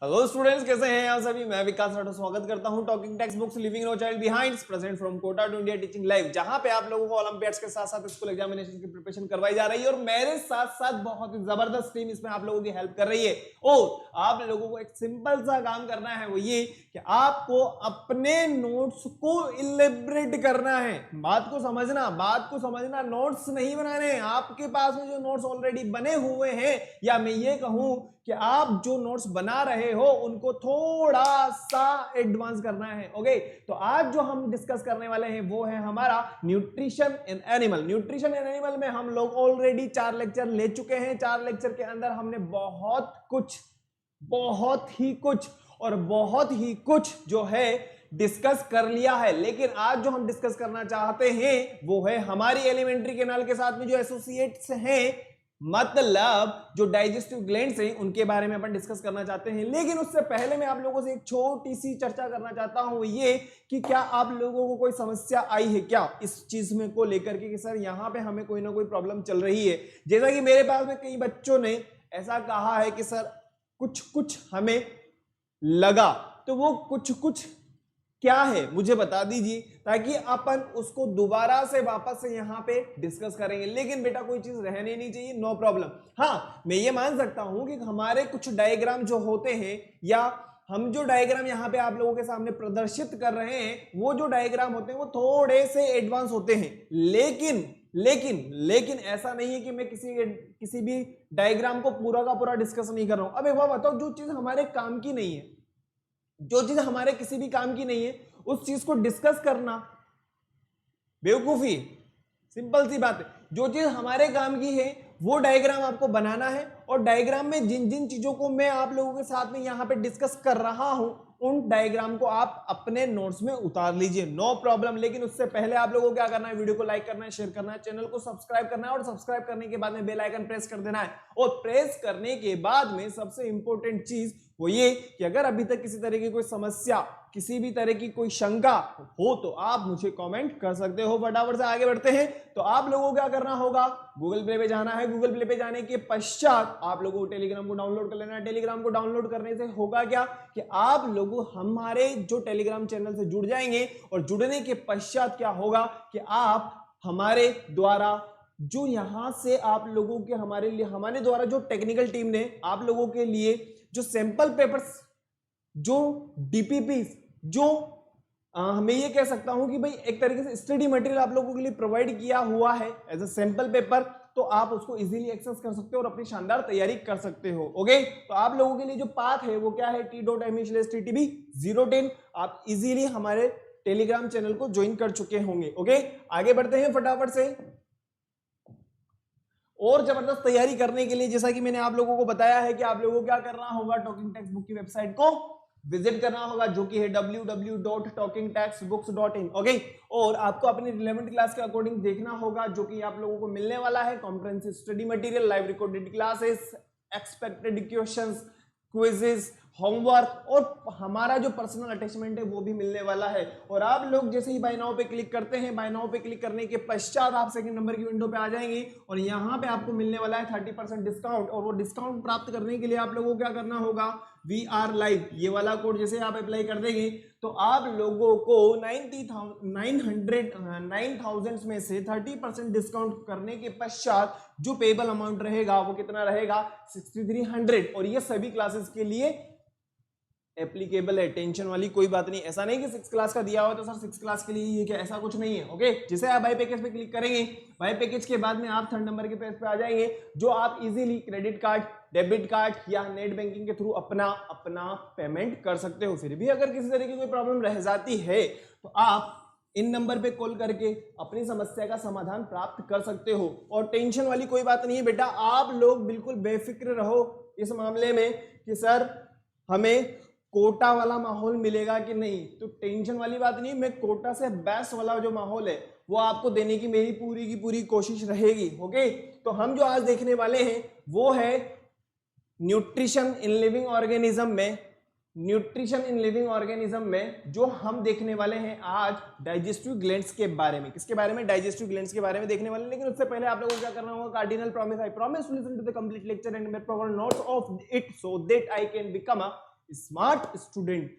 Hello students, कैसे हैं आप सभी। मैं विकास राठौर स्वागत करता हूं talking text books living no child behind present from Kota to India teaching live, जहां पे आप लोगों को ओलंपियाड्स के साथ साथ स्कूल एग्जामिनेशन की प्रिपरेशन करवाई जा रही है और मेरे साथ साथ बहुत ही जबरदस्त टीम इसमें आप लोगों की हेल्प कर रही है। और आप लोगों को एक सिंपल सा काम करना है, वो ये कि आपको अपने नोट्स को इलेबरेट करना है। बात को समझना, नोट्स नहीं बनाने। आपके पास में जो नोट्स ऑलरेडी बने हुए हैं, या मैं ये कहूं कि आप जो नोट्स बना रहे हो उनको थोड़ा सा एडवांस करना है। ओके, तो आज जो हम डिस्कस करने वाले हैं वो है हमारा nutrition in animal. Nutrition in animal में हम लोग ऑलरेडी 4 लेक्चर ले चुके हैं। 4 लेक्चर के अंदर हमने बहुत ही कुछ जो है डिस्कस कर लिया है। लेकिन आज जो हम डिस्कस करना चाहते हैं वो है हमारी एलिमेंट्री कैनाल के साथ में जो एसोसिएट्स हैं, मतलब जो डाइजेस्टिव ग्लैंड्स हैं, उनके बारे में अपन डिस्कस करना चाहते हैं। लेकिन उससे पहले मैं आप लोगों से एक छोटी सी चर्चा करना चाहता हूं, ये कि क्या आप लोगों को कोई समस्या आई है क्या इस चीज में को लेकर के कि सर यहाँ पे हमें कोई ना कोई प्रॉब्लम चल रही है। जैसा कि मेरे पास में कई बच्चों ने ऐसा कहा है कि सर कुछ हमें लगा, तो वो कुछ क्या है मुझे बता दीजिए, ताकि अपन उसको दोबारा से वापस से यहाँ पे डिस्कस करेंगे। लेकिन बेटा कोई चीज रहनी नहीं चाहिए, नो प्रॉब्लम। हाँ, मैं ये मान सकता हूं कि हमारे कुछ डायग्राम जो होते हैं, या हम जो डायग्राम यहाँ पे आप लोगों के सामने प्रदर्शित कर रहे हैं, वो जो डायग्राम होते हैं वो थोड़े से एडवांस होते हैं। लेकिन ऐसा नहीं है कि मैं किसी भी डायग्राम को पूरा का पूरा डिस्कस नहीं कर रहा हूं। अब एक बात बताओ, जो चीज हमारे काम की नहीं है, जो चीज हमारे किसी भी काम की नहीं है, उस चीज को डिस्कस करना बेवकूफी। सिंपल सी बात है, जो चीज हमारे काम की है वो डायग्राम आपको बनाना है, और डायग्राम में जिन जिन चीजों को मैं आप लोगों के साथ में यहां पे डिस्कस कर रहा हूं, उन डायग्राम को आप अपने नोट्स में उतार लीजिए, नो प्रॉब्लम। लेकिन उससे पहले आप लोगों को क्या करना है, वीडियो को लाइक करना है, शेयर करना है, चैनल को सब्सक्राइब करना है, और सब्सक्राइब करने के बाद में बेल आइकन प्रेस कर देना है। और प्रेस करने के बाद में सबसे इंपॉर्टेंट चीज वो ये कि अगर अभी तक किसी तरह की कोई समस्या, किसी भी तरह की कोई शंका हो तो आप मुझे कमेंट कर सकते हो। फटाफट से आगे बढ़ते हैं। तो आप लोगों को क्या करना होगा, गूगल प्ले पे जाना है। गूगल प्ले पे जाने के पश्चात आप लोगों को टेलीग्राम को डाउनलोड कर लेना है। टेलीग्राम को डाउनलोड करने से होगा क्या कि आप लोग हमारे जो टेलीग्राम चैनल से जुड़ जाएंगे, और जुड़ने के पश्चात क्या होगा कि आप हमारे द्वारा जो यहां से आप लोगों के हमारे द्वारा जो टेक्निकल टीम ने आप लोगों के लिए जो सैंपल पेपर्स, जो डीपीपी, जो मैं ये कह सकता हूं कि भाई एक तरीके से स्टडी मटेरियल आप लोगों के लिए प्रोवाइड किया हुआ है एज अ सैंपल पेपर, तो आप उसको इजीली एक्सेस कर सकते हो और अपनी शानदार तैयारी कर सकते हो। ओके, तो आप लोगों के लिए जो पाथ है वो क्या है, t.me/ttb010। आप इजीली हमारे टेलीग्राम चैनल को ज्वाइन कर चुके होंगे। ओके, आगे बढ़ते हैं फटाफट से। और जबरदस्त तैयारी करने के लिए जैसा कि मैंने आप लोगों को बताया है कि आप लोगों को क्या करना होगा, टॉकिंग टेक्स्ट बुक की वेबसाइट को विजिट करना होगा, जो कि है www.talkingtextbooks.in। ओके, और आपको अपनी रिलेवेंट क्लास के अकॉर्डिंग देखना होगा, जो कि आप लोगों को मिलने वाला है comprehensive study material, live recorded classes, expected questions, quizzes, homework, और हमारा जो पर्सनल अटैचमेंट है वो भी मिलने वाला है। और आप लोग जैसे ही बाय नाउ पे क्लिक करते हैं, बाय नाउ पे क्लिक करने के पश्चात आप सेकंड नंबर की विंडो पे आ जाएंगे, और यहाँ पे आपको मिलने वाला है 30% डिस्काउंट। और वो डिस्काउंट प्राप्त करने के लिए आप लोगों को क्या करना होगा, वी आर लाइव, ये वाला कोड जैसे आप अप्लाई कर देंगे तो आप लोगों को 9,000 में से 30% डिस्काउंट करने के पश्चात जो पेबल अमाउंट रहेगा वो कितना रहेगा, 6,300। और ये सभी क्लासेस के लिए एप्लीकेबल है, टेंशन वाली कोई बात नहीं। ऐसा नहीं कि 6 क्लास का दिया हुआ तो सर 6 क्लास के लिए ये क्या, ऐसा कुछ नहीं है। ओके, जैसे आप बाय पैकेज पे क्लिक करेंगे, बाय पैकेज के बाद में आप 3rd नंबर के पेज पे आ जाएंगे, जो आप easily credit card, debit card या नेट बैंकिंग के थ्रू अपना पेमेंट कर सकते हो। फिर भी अगर किसी तरह की कोई प्रॉब्लम रह जाती है तो आप इन नंबर पे कॉल करके अपनी समस्या का समाधान प्राप्त कर सकते हो। और टेंशन वाली कोई बात नहीं है बेटा, आप लोग बिल्कुल बेफिक्र रहो इस मामले में कि सर हमें कोटा वाला माहौल मिलेगा कि नहीं, तो टेंशन वाली बात नहीं। मैं कोटा से बेस्ट वाला जो माहौल है वो आपको देने की मेरी पूरी की पूरी कोशिश रहेगी। ओके, तो हम जो आज देखने वाले हैं वो है न्यूट्रिशन इन लिविंग ऑर्गेनिज्म में जो हम देखने वाले हैं आज डाइजेस्टिव ग्लैंड्स के बारे में। किसके बारे में, डाइजेस्टिव ग्लैंड्स के बारे में देखने वाले हैं। लेकिन उससे पहले आप लोगों को क्या करना होगा, cardinal promise, I promise to listen to the complete lecture and make provide notes of it so that I can become a smart student,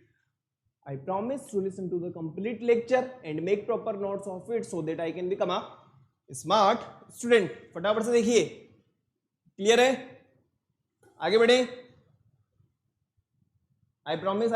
I promise to listen to the complete lecture and make proper notes of it so that I can become a smart student. फटाफट से देखिए, clear है? आगे बढ़े. I promise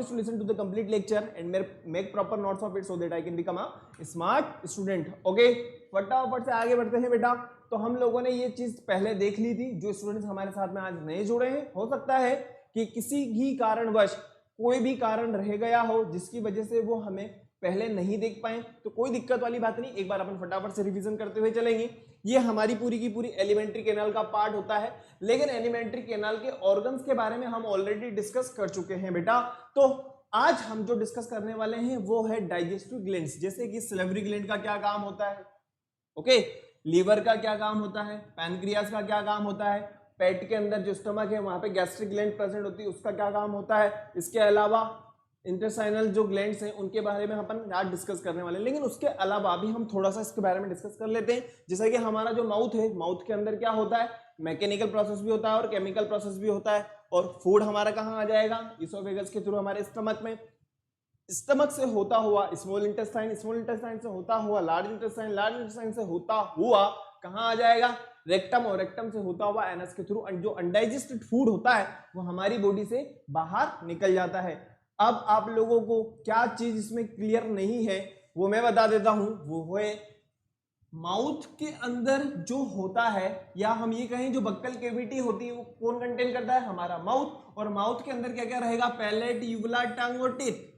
to listen to the complete lecture and make proper notes of it so that I can become a smart student. Okay? फटाफट से आगे बढ़ते हैं बेटा. तो हम लोगों ने ये चीज पहले देख ली थी. जो स्टूडेंट्स हमारे साथ में आज नए जुड़े हैं, हो सकता है कि किसी भी कारणवश कोई भी कारण रह गया हो जिसकी वजह से वो हमें पहले नहीं देख पाए, तो कोई दिक्कत वाली बात नहीं. एक बार अपन फटाफट से रिवीजन करते हुए चलेंगे. ये हमारी पूरी की पूरी एलिमेंट्री कैनाल का पार्ट होता है, लेकिन एलिमेंट्री कैनाल के ऑर्गन्स के बारे में हम ऑलरेडी डिस्कस कर चुके हैं बेटा. तो आज हम जो डिस्कस करने वाले हैं वो है डाइजेस्टिव ग्लैंड्स. जैसे कि सिलेवरी ग्लैंड का क्या काम होता है, ओके, लीवर का क्या काम होता है, पैनक्रियास का क्या काम होता है, पेट के अंदर जो स्टमक है वहां पे गैस्ट्रिक ग्लैंड प्रेजेंट होती है, उसका क्या काम होता है. इसके अलावा इंटेस्टाइनल जो ग्लैंड्स हैं उनके बारे में अपन आज डिस्कस करने वाले हैं. लेकिन उसके अलावा भी हम थोड़ा सा इसके बारे में डिस्कस कर लेते हैं. जैसा कि हमारा जो माउथ है, माउथ के अंदर क्या होता है, मैकेनिकल प्रोसेस भी होता है और केमिकल प्रोसेस भी होता है. और फूड हमारा कहाँ आ जाएगा, इसोफेगस के थ्रू हमारे स्टमक में. स्टमक से होता हुआ स्मॉल इंटेस्टाइन, स्मॉल इंटेस्टाइन से होता हुआ लार्ज इंटेस्टाइन, लार्ज इंटेस्टाइन से होता हुआ कहाँ आ जाएगा, रेक्टम, और रेक्टम से होता हुआ एनस के थ्रू जो अनडाइजेस्टेड फूड होता है वो हमारी बॉडी से बाहर निकल जाता है. अब आप लोगों को क्या चीज इसमें क्लियर नहीं है वो मैं बता देता हूं. वो है माउथ के अंदर जो होता है, या हम ये कहें जो बक्कल कैविटी होती है, वो कौन कंटेन करता है, हमारा माउथ. और माउथ के अंदर क्या क्या रहेगा, पैलेट, यूवला, टंग और टीथ.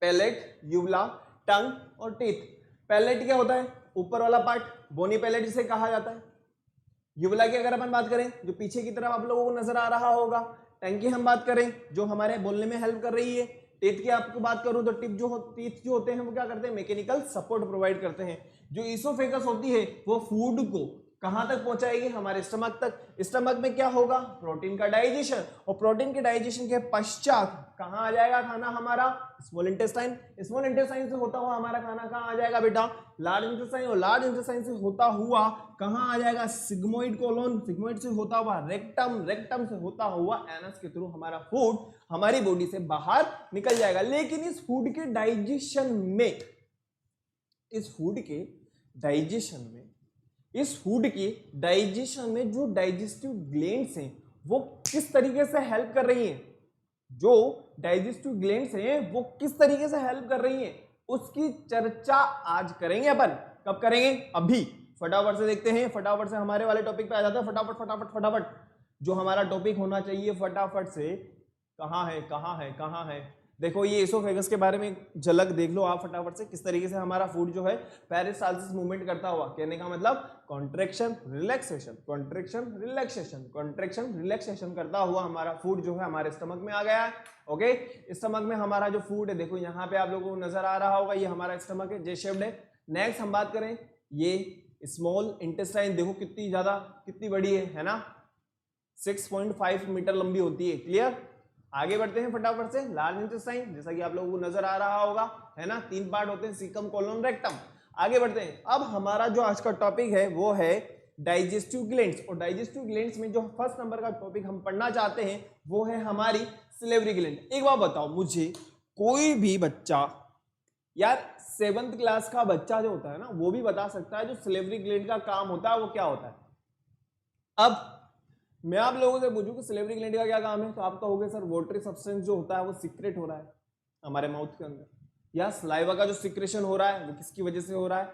पैलेट, यूवला, टंग और टीथ. पैलेट क्या होता है, ऊपर वाला पार्ट, बोनी पैलेट जिसे कहा जाता है. यूवला की अगर अपन बात करें, जो पीछे की तरफ आप लोगों को नजर आ रहा होगा. टंग की हम बात करें, जो हमारे बोलने में हेल्प कर रही है. टीथ की आपको बात करूं तो टीथ जो होते हैं वो क्या करते हैं, मैकेनिकल सपोर्ट प्रोवाइड करते हैं. जो इसोफेगस होती है वो फूड को कहां तक पहुंचाएगी, हमारे स्टमक तक. स्टमक में क्या होगा, प्रोटीन का डाइजेशन, और प्रोटीन के डाइजेशन के पश्चात कहां आ जाएगा खाना हमारा, स्मॉल इंटेस्टाइन. स्मॉल इंटेस्टाइन से होता हुआ हमारा खाना कहां आ जाएगा बेटा, लार्ज इंटेस्टाइन. और लार्ज इंटेस्टाइन से होता हुआ कहां आ जाएगा, सिग्मोइड कोलोन. सिग्मोइड से होता हुआ रेक्टम. रेक्टम से होता हुआ एनस के थ्रू हमारा फूड हमारी बॉडी से बाहर निकल जाएगा. लेकिन इस फूड के डाइजेशन में, इस फूड के डाइजेशन में जो डाइजेस्टिव ग्लैंड्स हैं वो किस तरीके से हेल्प कर रही हैं, जो डाइजेस्टिव ग्लैंड्स हैं वो किस तरीके से हेल्प कर रही हैं, उसकी चर्चा आज करेंगे अपन. कब करेंगे, अभी. फटाफट से देखते हैं, फटाफट से हमारे वाले टॉपिक पे आ जाते हैं. फटाफट फटाफट फटाफट जो हमारा टॉपिक होना चाहिए फटाफट से, कहाँ है. देखो ये इसोफेगस के बारे में झलक देख लो आप फटाफट से, किस तरीके से हमारा फूड जो है पेरिस्टाल्सिस मूवमेंट करता हुआ. कहने का मतलब contraction relaxation, contraction relaxation, contraction relaxation करता हुआ हमारा फूड जो है हमारे स्टमक में आ गया है. ओके, स्टमक में हमारा जो फूड है, देखो यहाँ पे आप लोगों को नजर आ रहा होगा, ये हमारा स्टमक है, जे शेप्ड है. नेक्स्ट हम बात करें, ये स्मॉल इंटेस्टाइन, देखो कितनी बड़ी है ना, 6.5 मीटर लंबी होती है. क्लियर. आगे बढ़ते हैं फटाफट से. लार्ज इंटेस्टाइन, जैसा कि आप लोगों को नजर आ रहा होगा, है ना, 3 पार्ट होते हैं, सीकम, कोलोन, रेक्टम. आगे बढ़ते हैं. अब हमारा जो आज का टॉपिक है वो है डाइजेस्टिव ग्लैंड्स. और डाइजेस्टिव ग्लैंड्स में जो फर्स्ट नंबर का टॉपिक हम पढ़ना चाहते हैं वो है हमारी सिलेवरी ग्लैंड. एक बार बताओ मुझे, कोई भी बच्चा, यार 7th क्लास का बच्चा जो होता है ना, वो भी बता सकता है जो सिलेवरी ग्लैंड का काम होता है वो क्या होता है. अब मैं आप लोगों से पूछूं कि सिलेवरी ग्लैंड का क्या काम है, तो आप कहोगे सर वाटरी सब्सटेंस जो होता है वो सीक्रेट हो रहा है हमारे माउथ के अंदर, या सलाइवा का जो सिक्रेशन हो रहा है वो किसकी वजह से हो रहा है,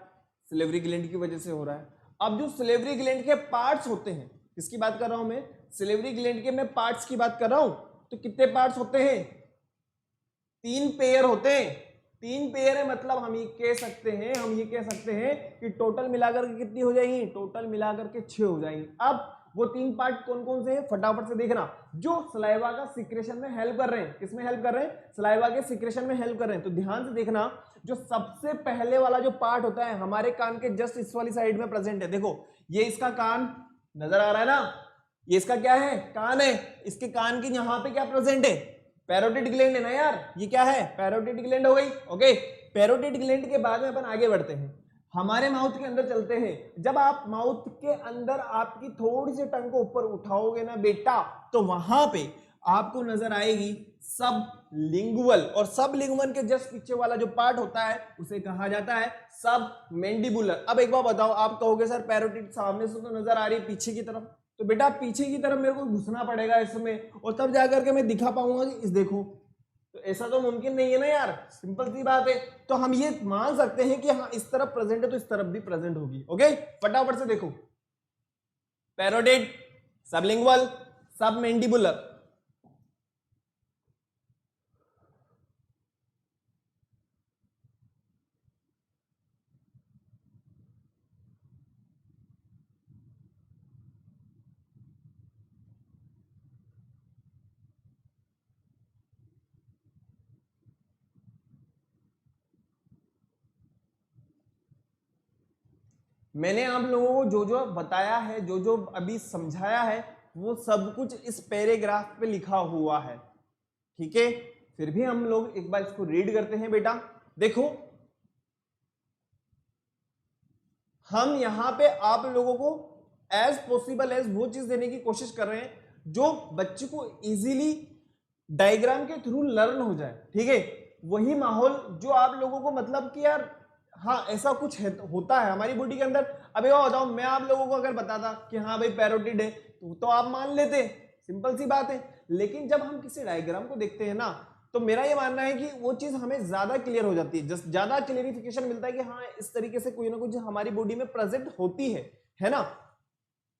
सिलेवरी ग्लैंड की वजह से हो रहा है. अब जो सिलेवरी ग्लैंड के पार्ट्स होते हैं, किसकी बात कर रहा हूं मैं, सिलेवरी ग्लैंड के मैं पार्ट्स की बात कर रहा हूं. तो कितने पार्ट्स होते हैं, 3 पेयर होते हैं. 3 पेयर है, मतलब हम ये कह सकते हैं कि टोटल मिलाकर के कितनी हो जाएंगी, टोटल मिलाकर के 6 हो जाएंगी. अब वो 3 पार्ट कौन कौन से हैं फटाफट से देखना, जो सलाइवा का सिक्रेशन में हेल्प कर रहे हैं. किसमें हेल्प कर रहे हैं, सलाइवा के सिक्रेशन में हेल्प कर रहे हैं. तो ध्यान से देखना, जो सबसे पहले वाला जो पार्ट होता है हमारे कान के जस्ट इस वाली साइड में प्रेजेंट है. देखो ये इसका कान नजर आ रहा है ना, ये इसका क्या है, कान है. इसके कान के यहाँ पे क्या प्रेजेंट है, पैरोटिड ग्लैंड है ना यार. ये क्या है, पैरोटिड ग्लैंड हो गई. ओके, पैरोटिड ग्लैंड के बाद में अपन आगे बढ़ते हैं. हमारे माउथ के अंदर चलते हैं। जब आप माउथ के अंदर आपकी थोड़ी सी टंग को ऊपर उठाओगे ना बेटा, तो वहां पे आपको नजर आएगी सब लिंगुअल, और सब लिंगुअल के जस्ट पीछे वाला जो पार्ट होता है उसे कहा जाता है सब मैंडिबुलर। अब एक बार बताओ, आप कहोगे सर पैरोटिड सामने से तो नजर आ रही है पीछे की तरफ, तो बेटा पीछे की तरफ मेरे को घुसना पड़ेगा इसमें, और तब जाकर के मैं दिखा पाऊंगा कि इस देखो, तो ऐसा तो मुमकिन नहीं है ना यार, सिंपल सी बात है। तो हम ये मान सकते हैं कि हाँ इस तरफ प्रेजेंट है तो इस तरफ भी प्रेजेंट होगी। ओके, फटाफट से देखो, पैरोटिड, सबलिंगुअल, सब मैंडिबुलर। मैंने आप लोगों को जो जो बताया है, जो जो अभी समझाया है, वो सब कुछ इस पैराग्राफ पे लिखा हुआ है, ठीक है। फिर भी हम लोग एक बार इसको रीड करते हैं बेटा। देखो, हम यहां पे आप लोगों को एज पॉसिबल एज वो चीज देने की कोशिश कर रहे हैं जो बच्चे को इजीली डायग्राम के थ्रू लर्न हो जाए, ठीक है। वही माहौल जो आप लोगों को मतलब कि यार हाँ ऐसा कुछ है, होता है हमारी बॉडी के अंदर। अब ये बताओ, मैं आप लोगों को अगर बताता कि हाँ भाई पैरोटिड है, तो आप मान लेते, सिंपल सी बात है। लेकिन जब हम किसी डायग्राम को देखते हैं ना, तो मेरा ये मानना है कि वो चीज हमें ज्यादा क्लियर हो जाती है, जस्ट ज्यादा क्लियरिफिकेशन मिलता है कि हाँ इस तरीके से कोई ना कोई हमारी बॉडी में प्रेजेंट होती है ना।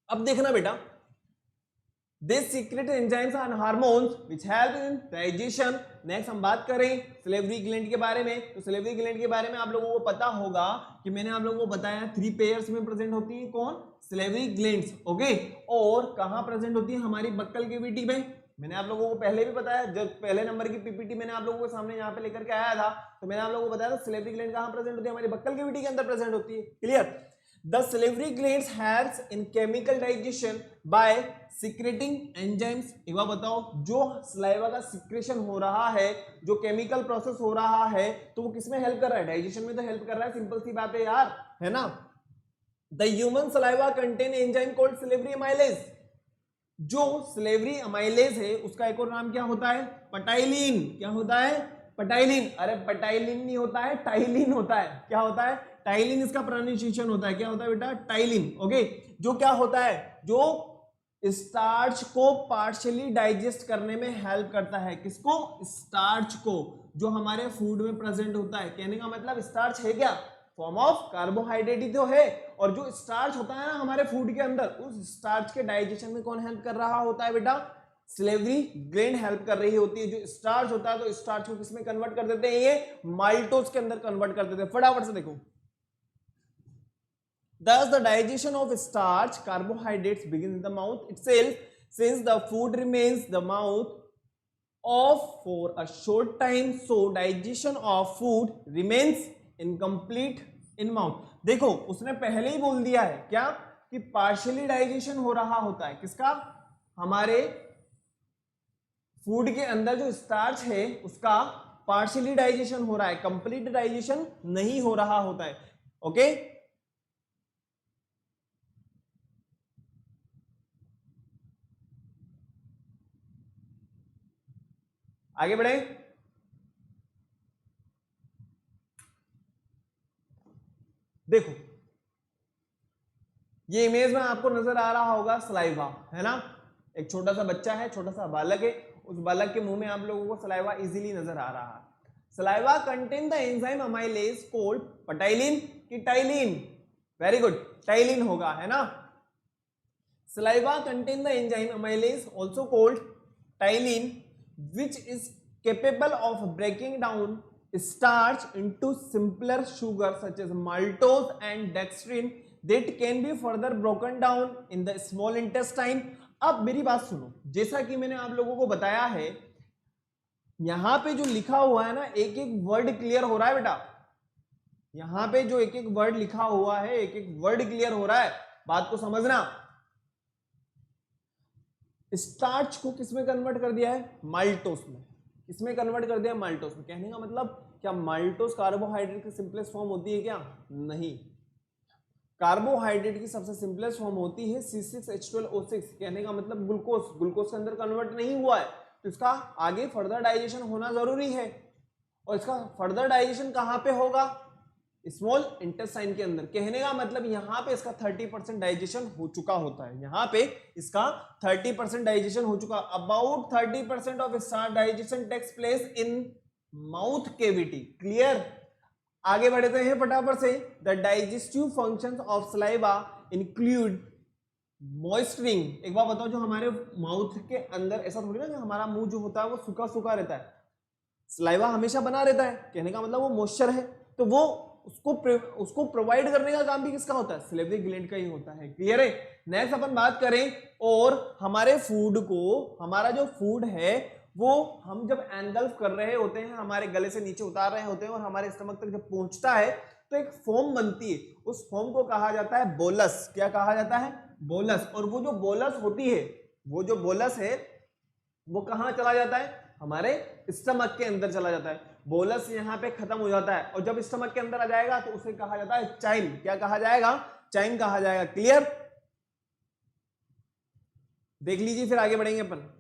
अब देखना बेटा, These secret enzymes and hormones which help in digestion। Next हम बात करें सिलेवरी ग्लैंड के बारे में, तो सिलेवरी ग्लैंड के बारे में आप लोगों को पता होगा कि मैंने आप लोगों को बताया 3 पेयर्स में प्रेजेंट होती है, कौन, सिलेवरी ग्लैंड्स, ओके। और कहाँ प्रेजेंट होती है, हमारी बक्कल कैविटी में। मैंने आप लोगों को पहले भी बताया, जब पहले नंबर की पीपीटी मैंने आप लोगों के सामने यहाँ पे लेकर के आया था, तो मैंने आप लोगों को बताया था सिलेवरी ग्लैंड कहाँ प्रेजेंट होती है, हमारी बक्कल कैविटी के अंदर प्रेजेंट होती है, clear. The salivary glands helps in chemical digestion by secreting enzymes। एक बार बताओ, जो सलाइवा का सिक्रेशन हो रहा है, जो केमिकल प्रोसेस हो रहा है, तो वो किसमें हेल्प कर रहा है, डाइजेशन में तो हेल्प कर रहा है, सिंपल सी बात है यार, है ना। The human saliva contain enzyme called salivary amylase। जो सिलेवरी अमाइलेज है उसका एक और नाम क्या होता है, पटाइलिन। क्या होता है, पटाइलिन। अरे पटाइलिन नहीं होता है, टाइलिन होता है। क्या होता है, टाइलिन इसका प्रोनाउंसिएशन होता है। क्या होता है बेटा, टाइलिन, ओके। जो क्या होता है, जो स्टार्च को पार्शियली डाइजेस्ट करने में हेल्प करता है। किसको, स्टार्च को, जो हमारे फूड में प्रेजेंट होता है। कहने का मतलब स्टार्च है क्या, फॉर्म ऑफ कार्बोहाइड्रेट ही तो है, और जो स्टार्च होता है ना हमारे फूड के अंदर, उस स्टार्च के डाइजेशन में कौन हेल्प कर रहा होता है बेटा, सिलेवरी ग्लैंड हेल्प कर रही होती है। जो स्टार्च होता है तो स्टार्च को किसमें कन्वर्ट कर देते हैं, ये माल्टोज के अंदर कन्वर्ट कर देते हैं। फटाफट से देखो, thus the digestion of starch carbohydrates begins in the mouth itself, since the food remains the mouth off for a short time, so digestion of food remains incomplete in mouth. देखो उसने पहले ही बोल दिया है क्या, कि पार्शियली डाइजेशन हो रहा होता है, किसका, हमारे फूड के अंदर जो स्टार्च है उसका पार्शियली डाइजेशन हो रहा है, कंप्लीट डाइजेशन नहीं हो रहा होता है, ओके। आगे बढ़े, देखो ये इमेज में आपको नजर आ रहा होगा सलाइवा, है ना। एक छोटा सा बच्चा है, छोटा सा बालक है, उस बालक के मुंह में आप लोगों को सलाइवा इजीली नजर आ रहा है। Saliva contain the enzyme amylase called ptyalin की टाइलिन, वेरी गुड, टाइलिन होगा, है ना। Saliva contain the enzyme amylase also called ptyalin which is capable of breaking down starch into simpler sugar such as maltose and dextrin that can be further broken down in the small intestine। अब मेरी बात सुनो, जैसा कि मैंने आप लोगों को बताया है, यहां पे जो लिखा हुआ है ना, एक एक वर्ड क्लियर हो रहा है बेटा। यहां पे जो एक एक वर्ड लिखा हुआ है, एक एक वर्ड क्लियर हो रहा है, बात को समझना। स्टार्च को किसमें कन्वर्ट कर दिया है, माल्टोस में। किसमें कन्वर्ट कर दिया, माल्टोस में। कहने का मतलब क्या माल्टोस कार्बोहाइड्रेट की सिंपलेस्ट फॉर्म होती है क्या, नहीं। कार्बोहाइड्रेट की सबसे सिंपलेस्ट फॉर्म होती है C6H12O6, कहने का मतलब ग्लूकोज, ग्लूकोज के अंदर कन्वर्ट नहीं हुआ है तो इसका आगे फर्दर डाइजेशन होना जरूरी है, और इसका फर्दर डाइजेशन कहां पे होगा, स्मॉल इंटेस्टाइन के अंदर। कहने का मतलब यहां पे इसका 30% डाइजेशन हो चुका होता है, यहां पे इसका 30% डाइजेशन हो चुका, about 30% of starch digestion takes place in mouth cavity. Clear, आगे बढ़ते हैं फटाफट से। The digestive functions of saliva include moistening. एक बार बताओ, जो हमारे माउथ के अंदर, ऐसा थोड़ी ना कि हमारा मुंह जो होता है वो सूखा सूखा रहता है, सलाइवा हमेशा बना रहता है, कहने का मतलब वो मॉइस्चर है, तो वो उसको प्रोवाइड करने का काम भी किसका होता है, सलेवरी ग्लैंड का ही होता है। क्लियर है। नेक्स्ट अपन बात करें, और हमारे फूड को, हमारा जो फूड है वो हम जब एंगल्फ कर रहे होते हैं, हमारे गले से नीचे उतार रहे होते हैं और हमारे स्टमक तक जब पहुंचता है तो एक फोम बनती है, उस फोम को कहा जाता है बोलस। क्या कहा जाता है, बोलस। और वो जो बोलस होती है, वो जो बोलस है वो कहां चला जाता है, हमारे स्टमक के अंदर चला जाता है। बोलस यहां पे खत्म हो जाता है और जब स्टमक के अंदर आ जाएगा तो उसे कहा जाता है चाइम। क्या कहा जाएगा, चाइम कहा जाएगा। क्लियर, देख लीजिए, फिर आगे बढ़ेंगे अपन।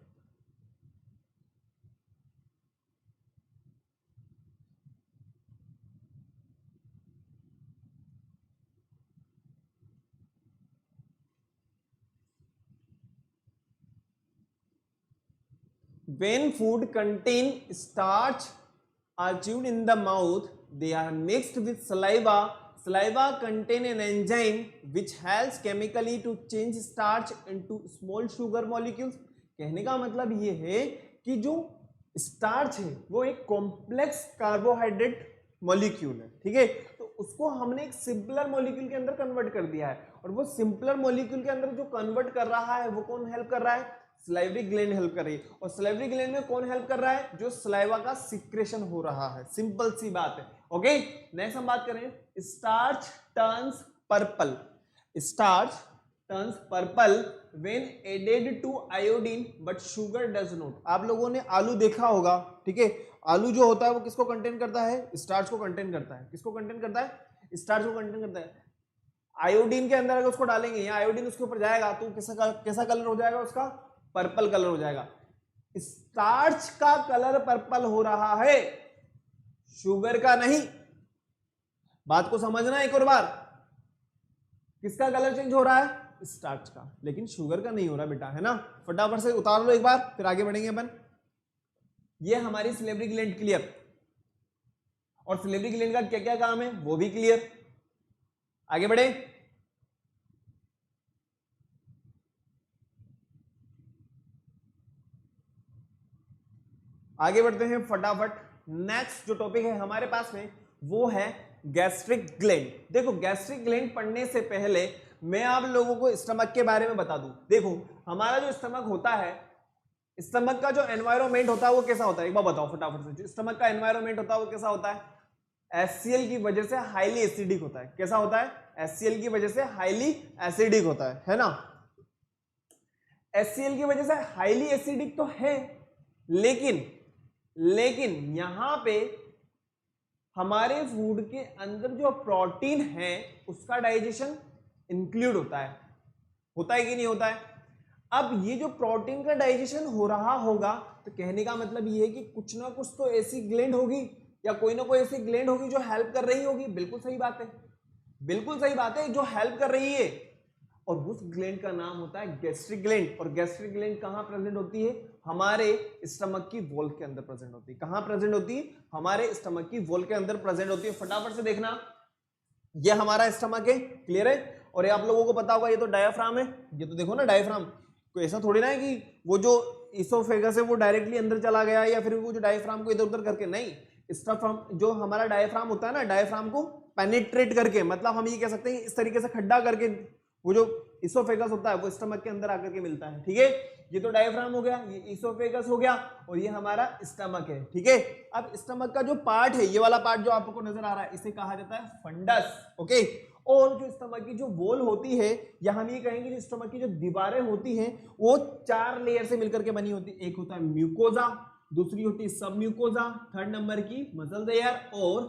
When food contain starch are chewed in the mouth, they are mixed with saliva. Saliva contain an enzyme which helps chemically to change starch into small sugar molecules. कहने का मतलब ये है कि जो स्टार्च है वो एक कॉम्प्लेक्स कार्बोहाइड्रेट मॉलिक्यूल है, ठीक है, तो उसको हमने एक सिंपलर मॉलिक्यूल के अंदर कन्वर्ट कर दिया है, और वो सिंपलर मॉलिक्यूल के अंदर जो कन्वर्ट कर रहा है वो कौन हेल्प कर रहा है, सलाइवरी ग्लैंड हेल्प कर रही है। और सलाइवरी ग्लैंड में कौन हेल्प कर रहा है, जो सलाइवा का सिक्रेशन हो रहा है। सिंपल सी बात है। ओके, नेक्स्ट हम बात करें, starch turns purple. Starch turns purple when added to iodine but sugar does not. आप लोगों ने आलू देखा होगा, ठीक है, आलू जो होता है वो किसको कंटेन करता है, स्टार्च को कंटेन करता है। किसको कंटेन करता है, स्टार्च को कंटेन करता है। आयोडीन के अंदर अगर उसको डालेंगे या आयोडीन उसके ऊपर जाएगा तो कैसा कलर हो जाएगा उसका, पर्पल कलर हो जाएगा। स्टार्च का कलर पर्पल हो रहा है, शुगर का नहीं। बात को समझना एक और बार, किसका कलर चेंज हो रहा है, स्टार्च का, लेकिन शुगर का नहीं हो रहा बेटा, है ना। फटाफट से उतार लो एक बार, फिर आगे बढ़ेंगे अपन। ये हमारी सलेवरी ग्लैंड क्लियर, और सलेवरी ग्लैंड का क्या क्या काम है वो भी क्लियर। आगे बढ़े, आगे बढ़ते हैं फटाफट। नेक्स्ट जो टॉपिक है हमारे पास में वो है गैस्ट्रिक ग्लैंड। देखो, गैस्ट्रिक ग्लैंड पढ़ने से पहले मैं आप लोगों को स्टमक के बारे में बता दूं। देखो, हमारा जो स्टमक होता है, स्टमक का जो एनवायरमेंट होता है वो कैसा होता है, एक बार बताओ फटाफट से। जो स्टमक का एनवायरमेंट होता है वो कैसा होता है, HCl की वजह से हाईली एसिडिक होता है। कैसा होता है, HCl की वजह से हाईली एसिडिक होता है ना। HCl की वजह से हाईली एसिडिक तो है, लेकिन यहां पे हमारे फूड के अंदर जो प्रोटीन है उसका डाइजेशन इंक्लूड होता है कि नहीं होता है। अब ये जो प्रोटीन का डाइजेशन हो रहा होगा तो कहने का मतलब ये है कि कुछ ना कुछ तो ऐसी ग्लैंड होगी या कोई ना कोई ऐसी ग्लैंड होगी जो हेल्प कर रही होगी। बिल्कुल सही बात है, बिल्कुल सही बात है, जो हेल्प कर रही है, और उस ग्लैंड का नाम होता है गैस्ट्रिक ग्लैंड। और गैस्ट्रिक ग्लैंड कहां प्रेजेंट होती है, हमारे स्टमक की वॉल के अंदर प्रेजेंट होती है। कहां प्रेजेंट होती है, हमारे स्टमक की वॉल के अंदर प्रेजेंट होती है। फटाफट से देखना, ये हमारा स्टमक है, क्लियर है, और ये आप लोगों को पता होगा ये तो डायाफ्राम है। ये तो देखो ना डायाफ्राम, कोई ऐसा थोड़ी ना है कि वो जो इसोफेगस है वो डायरेक्टली अंदर चला गया या फिर वो जो डायफ्राम को इधर उधर करके, नहीं, स्टमक जो हमारा डायफ्राम होता है ना, डायफ्राम को पेनिट्रेट करके, मतलब हम ये कह सकते हैं इस तरीके से खड्डा करके वो जो इसोफेगस होता है वो स्टमक के अंदर आकर के मिलता है, ठीक है। ये तो डायफ्राम हो गया, ये इसोफेगस हो गया, और ये हमारा स्टमक है, ठीक है। अब स्टमक का जो पार्ट है, ये वाला पार्ट जो आपको नजर आ रहा है, इसे कहा जाता है फंडस, ओके। और जो स्टमक की जो वॉल होती है, या हम ये कहेंगे जो स्टमक की जो दीवारें होती हैं वो 4 लेयर से मिलकर के बनी होती है। एक होता है म्यूकोजा, दूसरी होती है सब म्यूकोजा, थर्ड नंबर की मसल लेयर, और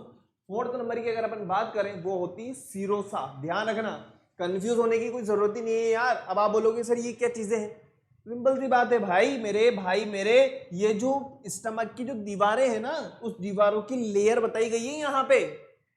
फोर्थ नंबर की अगर अपन बात करें वो होती है सीरोसा। ध्यान रखना, कंफ्यूज होने की कोई जरूरत ही नहीं है यार। अब आप बोलोगे सर ये क्या चीजें हैं, सिंपल सी बात है भाई मेरे, ये जो स्टमक की जो दीवारें हैं ना, उस दीवारों की लेयर बताई गई है यहाँ पे।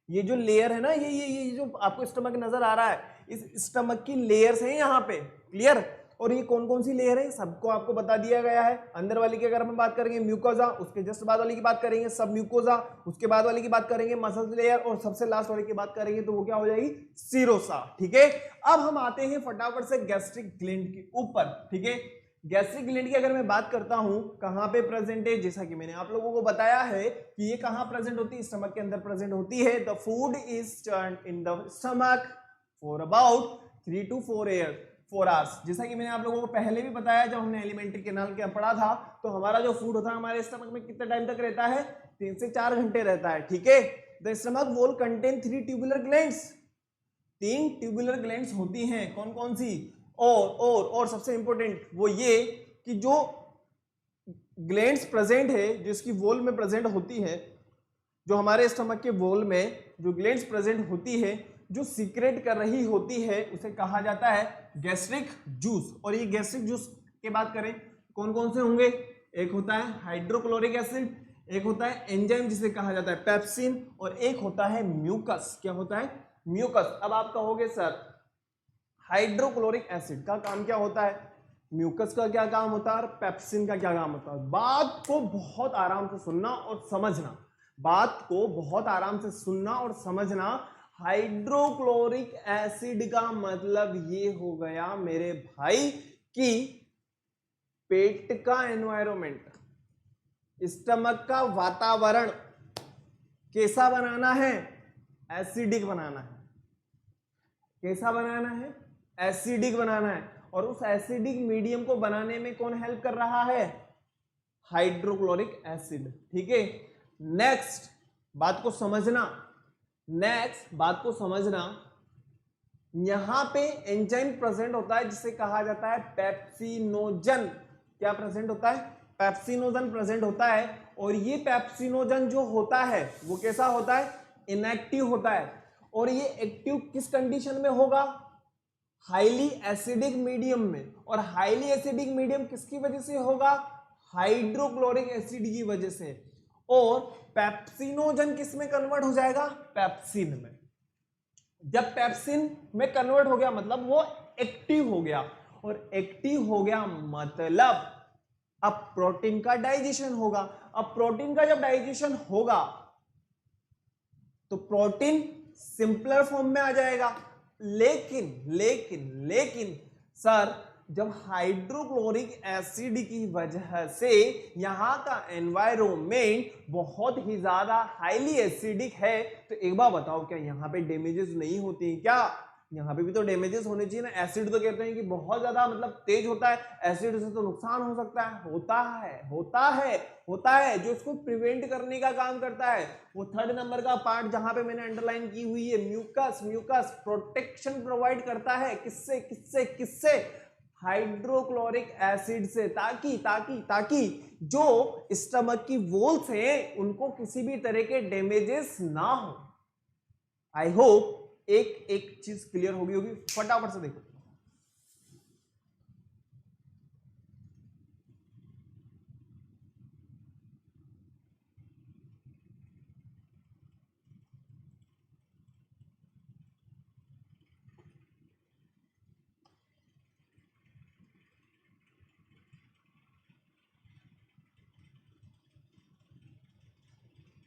ये जो लेयर है ना, ये जो आपको स्टमक नजर आ रहा है, इस स्टमक की लेयर्स हैं यहाँ पे, क्लियर। और ये कौन कौन सी लेयर है सबको आपको बता दिया गया है। अंदर वाली की अगर हम बात करेंगे म्यूकोजा, उसके जस्ट बाद वाली की बात करेंगे सब म्यूकोजा, उसके बाद वाली की बात करेंगे मसल लेयर, और सबसे लास्ट वाली की बात करेंगे तो वो क्या हो जाएगी, सीरोसा। ठीक है, अब हम आते हैं फटाफट से गैस्ट्रिक ग्लैंड के ऊपर। ठीक है, गैस्ट्रिक ग्लैंड की अगर मैं बात करता हूं कहां पे प्रेजेंट है, जैसा कि मैंने आप लोगों को बताया है कि ये कहां प्रेजेंट होती है, स्टमक के अंदर प्रेजेंट होती है। The food is turned in the stomach for about 3 to 4 hours. जैसा कि मैंने आप लोगों को पहले भी बताया, जब हमने एलिमेंट्री कैनाल के पढ़ा था, तो हमारा जो फूड होता है हमारे स्टमक में कितने टाइम तक रहता है, 3 से 4 घंटे रहता है। ठीक है, the stomach wall contain 3 tubular glands, 3 tubular glands होती हैं। कौन कौन सी, और सबसे इंपॉर्टेंट वो ये कि जो ग्लैंड्स प्रेजेंट है, जिसकी वॉल में प्रेजेंट होती है, जो हमारे स्टमक के वॉल में जो ग्लैंड्स प्रेजेंट होती है, जो सीक्रेट कर रही होती है, उसे कहा जाता है गैस्ट्रिक जूस। और ये गैस्ट्रिक जूस की बात करें कौन कौन से होंगे, एक होता है हाइड्रोक्लोरिक एसिड, एक होता है एंजाइम जिसे कहा जाता है पेप्सिन, और एक होता है म्यूकस। क्या होता है, म्यूकस। अब आप कहोगे सर हाइड्रोक्लोरिक एसिड का काम क्या होता है, म्यूकस का क्या काम होता है, और पेप्सिन का क्या काम होता है। बात को बहुत आराम से सुनना और समझना, बात को बहुत आराम से सुनना और समझना। हाइड्रोक्लोरिक एसिड का मतलब ये हो गया मेरे भाई कि पेट का एनवायरमेंट, स्टमक का वातावरण कैसा बनाना है, एसिडिक बनाना है। कैसा बनाना है, एसिडिक बनाना है। और उस एसिडिक मीडियम को बनाने में कौन हेल्प कर रहा है, हाइड्रोक्लोरिक एसिड। ठीक है, नेक्स्ट बात को समझना, नेक्स्ट बात को समझना, यहां पे एंजाइम प्रेजेंट होता है जिसे कहा जाता है पेप्सिनोजन। क्या प्रेजेंट होता है, पेप्सिनोजन प्रेजेंट होता है। और ये पेप्सिनोजन जो होता है वो कैसा होता है, इनएक्टिव होता है। और ये एक्टिव किस कंडीशन में होगा, हाईली एसिडिक मीडियम में। और हाईली एसिडिक मीडियम किसकी वजह से होगा, हाइड्रोक्लोरिक एसिड की वजह से। और पेप्सिनोजन किस में कन्वर्ट हो जाएगा, पेप्सिन में। जब पेप्सिन में कन्वर्ट हो गया मतलब वो एक्टिव हो गया, और एक्टिव हो गया मतलब अब प्रोटीन का डाइजेशन होगा। अब प्रोटीन का जब डाइजेशन होगा तो प्रोटीन सिंपलर फॉर्म में आ जाएगा। लेकिन लेकिन लेकिन सर जब हाइड्रोक्लोरिक एसिड की वजह से यहां का एनवायरमेंट बहुत ही ज्यादा हाईली एसिडिक है, तो एक बार बताओ क्या यहां पे डैमेजेस नहीं होती क्या, यहां पे भी तो डैमेजेस होने चाहिए ना। एसिड तो कहते हैं कि बहुत ज्यादा मतलब तेज होता है, एसिड से तो नुकसान हो सकता है, होता है जो इसको प्रिवेंट करने का काम करता है। वो 3rd नंबर का पार्ट जहां पे मैंने अंडरलाइन की हुई है, म्यूकस, म्यूकस प्रोटेक्शन प्रोवाइड करता है किससे किससे किससे, हाइड्रोक्लोरिक एसिड से, ताकि ताकि ताकि जो स्टमक की वॉल्स हैं उनको किसी भी तरह के डैमेजेस ना हो। आई होप एक एक चीज क्लियर होगी होगी, फटाफट से देखो।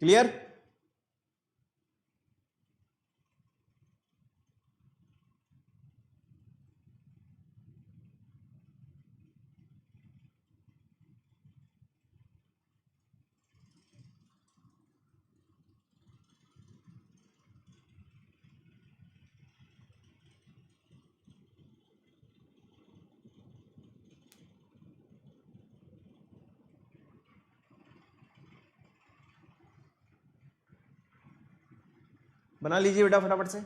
क्लियर, बना लीजिए बेटा फटाफट से।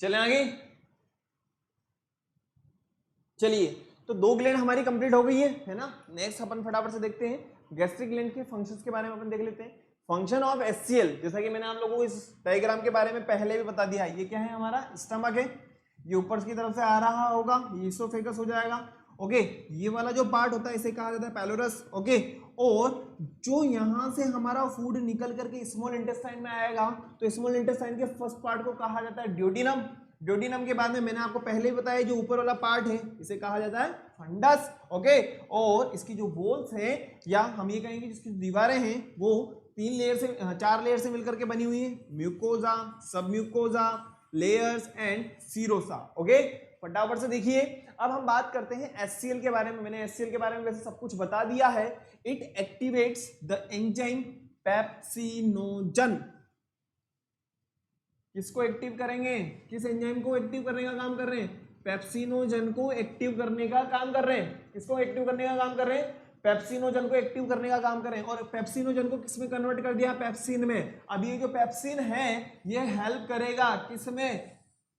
चले आगे, चलिए तो 2 ग्लैंड हमारी कंप्लीट हो गई है ना। नेक्स्ट अपन फटाफट से देखते हैं गैस्ट्रिक ग्लैंड के फंक्शंस के बारे में अपन देख लेते हैं। फंक्शन ऑफ HCl, जैसा कि मैंने आप लोगों को इस डायग्राम के बारे में पहले भी बता दिया है। ये क्या है, हमारा स्टमक है, ये ऊपर की तरफ से आ रहा होगा, ये इसोफेगस हो जाएगा। ओके, ये वाला जो पार्ट होता है इसे कहा जाता है पैलोरस। ओके, और जो यहां से हमारा फूड निकल करके स्मॉल इंटेस्टाइन में आएगा, तो स्मॉल इंटेस्टाइन के फर्स्ट पार्ट को कहा जाता है ड्यूडिनम। ड्यूडिनम के बाद में मैंने आपको पहले ही बताया जो ऊपर वाला पार्ट है इसे कहा जाता है फंडस। ओके, और इसकी जो वॉल्स है, या हम ये कहेंगे जिसकी दीवारें हैं, वो 4 लेयर से मिलकर के बनी हुई है, म्यूकोजा, सब mucosa, layers and serosa. Okay, फटाफट से देखिए। अब हम बात करते हैं HCl के बारे में। मैंने HCl के बारे में वैसे सब कुछ बता दिया है। It activates the enzyme pepsinogen. किसको एक्टिव करेंगे, किस एंजाइम को एक्टिव करने का काम कर रहे हैं, पेप्सिनोजन को एक्टिव करने का काम कर रहे हैं। किसको एक्टिव करने का काम कर रहे हैं, पेप्सिनोजन को एक्टिव करने का काम करें। और पेप्सिनोजन को किसमें कन्वर्ट कर दिया, पेप्सिन में। अब ये जो पेप्सिन है ये हेल्प करेगा किसमें,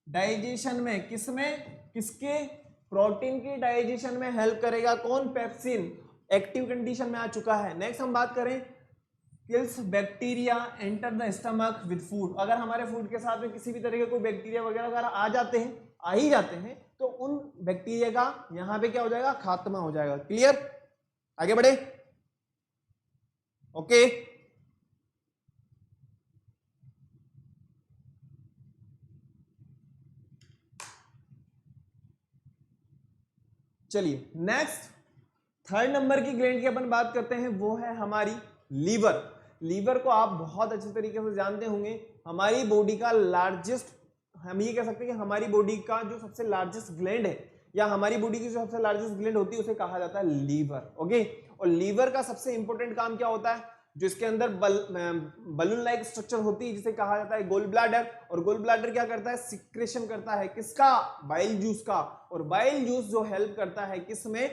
डाइजेशन में। किसमें, किसके, प्रोटीन की डाइजेशन में हेल्प करेगा। कौन, पेप्सिन एक्टिव कंडीशन में आ चुका है। नेक्स्ट हम बात करें kills bacteria enter the stomach with food. अगर हमारे फूड के साथ में किसी भी तरह के कोई बैक्टीरिया वगैरह आ जाते हैं, आ ही जाते हैं, तो उन बैक्टीरिया का यहां पे क्या हो जाएगा, खात्मा हो जाएगा। क्लियर, आगे बढ़े। ओके, चलिए नेक्स्ट 3rd नंबर की ग्लैंड की अपन बात करते हैं, वो है हमारी लीवर। लीवर को आप बहुत अच्छे तरीके से जानते होंगे, हमारी बॉडी का लार्जेस्ट, हम ये कह सकते हैं कि हमारी बॉडी का जो सबसे लार्जेस्ट ग्लैंड है, या हमारी बॉडी की जो सबसे लार्जेस्ट ग्लैंड होती है उसे कहा जाता है लीवर। ओके, और लीवर का सबसे इंपॉर्टेंट काम क्या होता है, जो इसके अंदर बलून लाइक स्ट्रक्चर होती है जिसे कहा जाता है गोल ब्लैडर। और गोल ब्लैडर क्या करता है, सिक्रेशन करता है किसका, बाइल जूस का। और बाइल जूस जो हेल्प करता है किसमें,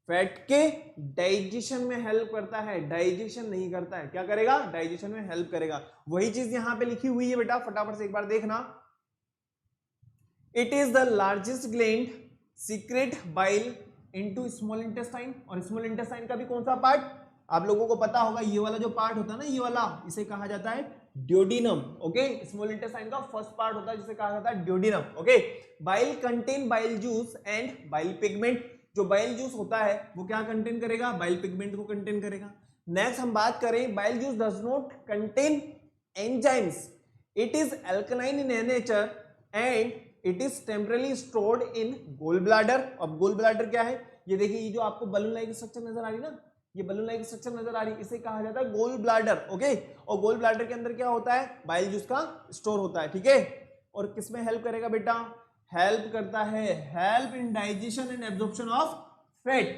फैट के डाइजेशन में हेल्प करता है, डाइजेशन नहीं करता है, क्या करेगा, डाइजेशन में हेल्प करेगा। वही चीज यहां पे लिखी हुई है बेटा, फटाफट से एक बार देखना। It is the largest gland, secret bile into small intestine. और स्मॉल इंटेस्टाइन का भी कौन सा पार्ट आप लोगों को पता होगा, ये वाला जो पार्ट होता है ना, ये वाला, इसे कहा जाता है ड्यूडिनम। ओके, स्मॉल इंटेस्टाइन का फर्स्ट पार्ट होता है जिसे कहा जाता है duodenum. Okay, bile contain bile juice and bile pigment. जो बाइल जूस होता है वो क्या कंटेन करेगा, बाइल पिगमेंट को कंटेन करेगा। नेक्स्ट हम बात करें, bile juice does not contain enzymes, it is alkaline in nature and it is temporarily stored in gall bladder. अब गोल ब्लैडर क्या है, ये देखिए, ये जो आपको बलून लाइक स्ट्रक्चर नजर आ रही है ना, ये बलून लाइक स्ट्रक्चर नजर आ रही है, इसे कहा जाता है गोल ब्लैडर। ओके, और गोल ब्लैडर के अंदर क्या होता है, बाइल जूस का स्टोर होता है। ठीक है, और किसमें हेल्प करेगा बेटा, हेल्प करता है, help in digestion and absorption of fat.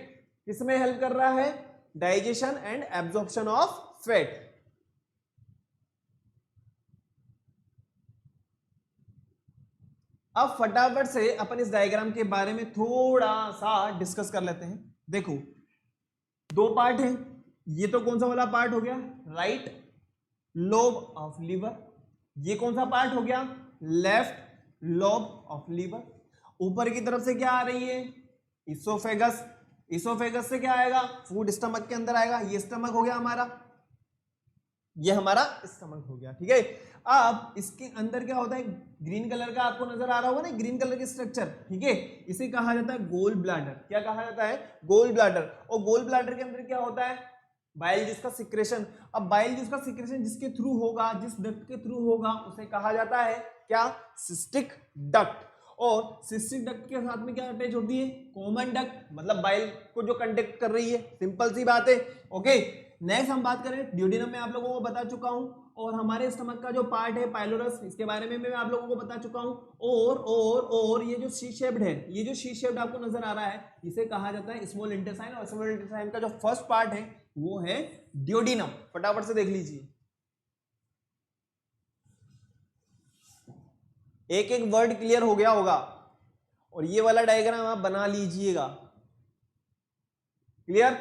किसमें हेल्प कर रहा है, digestion and absorption of fat. अब फटाफट से अपन इस डायग्राम के बारे में थोड़ा सा डिस्कस कर लेते हैं। देखो, 2 पार्ट है, ये तो कौन सा वाला पार्ट हो गया, राइट लोब ऑफ लीवर। ये कौन सा पार्ट हो गया, लेफ्ट लोब ऑफ लीवर। ऊपर की तरफ से क्या आ रही है, इसोफेगस। इसोफेगस से क्या आएगा, फूड स्टमक के अंदर आएगा। ये स्टमक हो गया हमारा, ये हमारा स्टमक हो गया। ठीक है, अब इसके अंदर क्या होता है, ग्रीन कलर का आपको नजर आ रहा होगा ना, ग्रीन कलर की स्ट्रक्चर। ठीक है, इसे कहा जाता है गोल ब्लैडर। क्या कहा जाता है, गोल ब्लैडर। और गोल ब्लैडर के अंदर क्या होता है, बाइल जूस का सिक्रेशन। अब बाइल जूस का सिक्रेशन जिसके थ्रू होगा, जिस डक्ट के थ्रू होगा, उसे कहा जाता है क्या, सिस्टिक डक्ट। और सिस्टिक डक्ट के साथ में क्या अटैच होती है, कॉमन डक्ट, मतलब बाइल को जो कंडक्ट कर रही है, सिंपल सी बात है। ओके, नेक्स्ट हम बात करें ड्यूडिनम में, आप लोगों को बता चुका हूं। और हमारे स्टमक का जो पार्ट है पाइलोरस, इसके बारे में मैं आप लोगों को बता चुका हूं। और ये जो सी शेप्ड है, ये जो सी शेप्ड आपको नजर आ रहा है, इसे कहा जाता है स्मॉल इंटेस्टाइन। और स्मॉल इंटेस्टाइन का जो फर्स्ट पार्ट है वो है ड्यूडिनम। फटाफट से देख लीजिए, एक एक वर्ड क्लियर हो गया होगा। और ये वाला डायग्राम आप बना लीजिएगा। क्लियर,